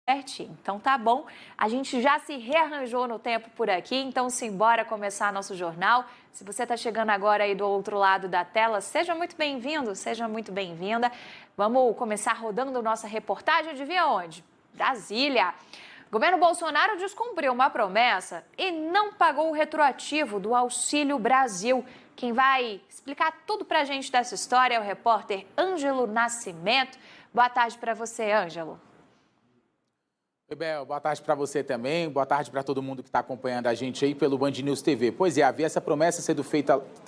Certinho. Então tá bom, a gente já se rearranjou no tempo por aqui, então simbora começar nosso jornal. Se você está chegando agora aí do outro lado da tela, seja muito bem-vindo, seja muito bem-vinda. Vamos começar rodando nossa reportagem, adivinha onde? Brasília. O governo Bolsonaro descumpriu uma promessa e não pagou o retroativo do Auxílio Brasil. Quem vai explicar tudo pra gente dessa história é o repórter Ângelo Nascimento. Boa tarde para você, Ângelo. Oi, Bel, boa tarde para você também, boa tarde para todo mundo que está acompanhando a gente aí pelo Band News TV. Pois é, havia essa promessa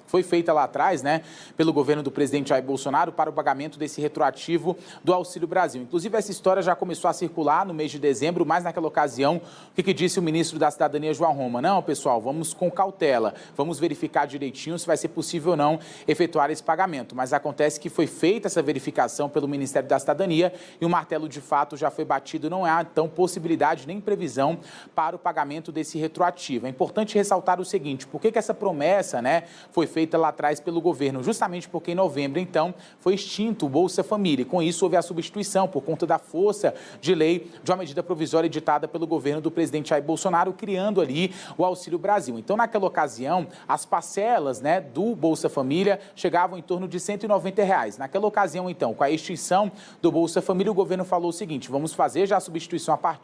foi feita lá atrás, né, pelo governo do presidente Jair Bolsonaro para o pagamento desse retroativo do Auxílio Brasil. Inclusive, essa história já começou a circular no mês de dezembro, mas naquela ocasião, o que disse o ministro da Cidadania, João Roma? Não, pessoal, vamos com cautela, vamos verificar direitinho se vai ser possível ou não efetuar esse pagamento. Mas acontece que foi feita essa verificação pelo Ministério da Cidadania e o martelo de fato já foi batido, não há então possibilidade nem previsão para o pagamento desse retroativo. É importante ressaltar o seguinte, por que essa promessa, né, foi feita lá atrás pelo governo? Justamente porque em novembro, então, foi extinto o Bolsa Família. E com isso houve a substituição, por conta da força de lei, de uma medida provisória editada pelo governo do presidente Jair Bolsonaro, criando ali o Auxílio Brasil. Então, naquela ocasião, as parcelas, né, do Bolsa Família chegavam em torno de R$ 190. Naquela ocasião, então, com a extinção do Bolsa Família, o governo falou o seguinte, vamos fazer já a substituição a partir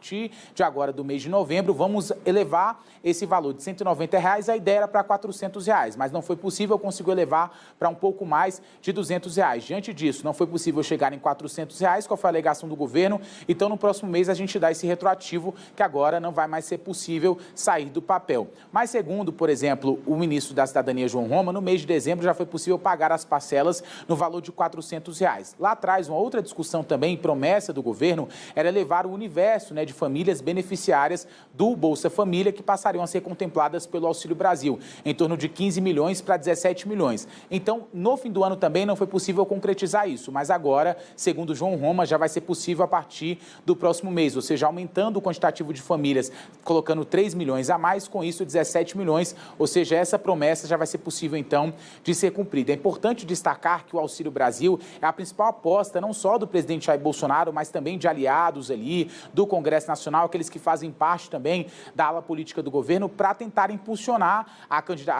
de agora do mês de novembro, vamos elevar esse valor de R$ 190, a ideia era para R$ 400, mas não foi possível, conseguiu elevar para um pouco mais de R$ 200. Diante disso, não foi possível chegar em R$ 400, qual foi a alegação do governo? Então, no próximo mês, a gente dá esse retroativo, que agora não vai mais ser possível sair do papel. Mas, segundo, por exemplo, o ministro da Cidadania, João Roma, no mês de dezembro já foi possível pagar as parcelas no valor de R$ 400. Lá atrás, uma outra discussão também, promessa do governo, era elevar o universo, né, de famílias beneficiárias do Bolsa Família que passariam a ser contempladas pelo Auxílio Brasil, em torno de 15 milhões para 17 milhões. Então, no fim do ano também não foi possível concretizar isso, mas agora, segundo João Roma, já vai ser possível a partir do próximo mês, ou seja, aumentando o quantitativo de famílias, colocando 3 milhões a mais, com isso 17 milhões, ou seja, essa promessa já vai ser possível então de ser cumprida. É importante destacar que o Auxílio Brasil é a principal aposta não só do presidente Jair Bolsonaro, mas também de aliados ali, do Congresso Nacional, aqueles que fazem parte também da ala política do governo, para tentar impulsionar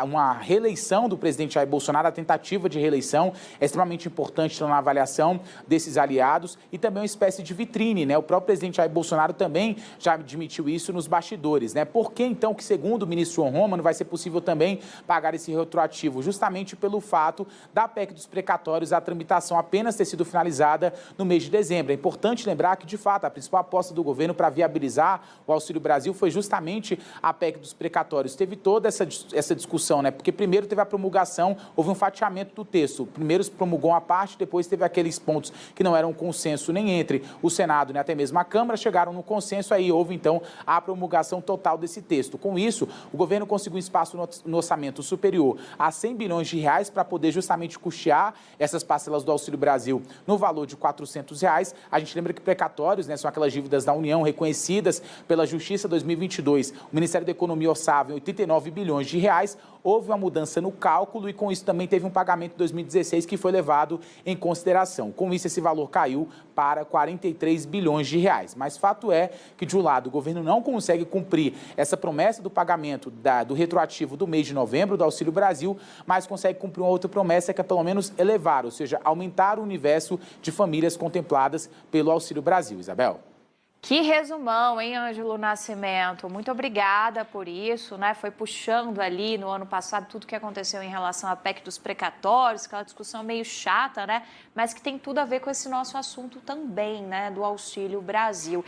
uma reeleição do presidente Jair Bolsonaro, a tentativa de reeleição é extremamente importante na avaliação desses aliados e também uma espécie de vitrine, né? O próprio presidente Jair Bolsonaro também já admitiu isso nos bastidores, né? Por que então que, segundo o ministro João Roma, não vai ser possível também pagar esse retroativo? Justamente pelo fato da PEC dos precatórios, a tramitação apenas ter sido finalizada no mês de dezembro. É importante lembrar que, de fato, a principal aposta do governo para viabilizar o Auxílio Brasil foi justamente a PEC dos precatórios. Teve toda essa discussão, né? Porque primeiro teve a promulgação, houve um fatiamento do texto. Primeiro se promulgou uma parte, depois teve aqueles pontos que não eram consenso nem entre o Senado, nem até mesmo a Câmara, chegaram no consenso, aí houve então a promulgação total desse texto. Com isso, o governo conseguiu um espaço no orçamento superior a 100 bilhões de reais para poder justamente custear essas parcelas do Auxílio Brasil no valor de R$ 400. A gente lembra que precatórios, né, são aquelas dívidas da União reconhecidas pela Justiça 2022. O Ministério da Economia orçava em 89 bilhões de reais. Houve uma mudança no cálculo e com isso também teve um pagamento em 2016 que foi levado em consideração. Com isso, esse valor caiu para 43 bilhões de reais. Mas fato é que, de um lado, o governo não consegue cumprir essa promessa do pagamento do retroativo do mês de novembro do Auxílio Brasil, mas consegue cumprir uma outra promessa que é pelo menos elevar, ou seja, aumentar o universo de famílias contempladas pelo Auxílio Brasil. Isabel. Que resumão, hein, Ângelo Nascimento? Muito obrigada por isso, né? Foi puxando ali no ano passado tudo que aconteceu em relação à PEC dos precatórios, aquela discussão meio chata, né? Mas que tem tudo a ver com esse nosso assunto também, né? Do Auxílio Brasil.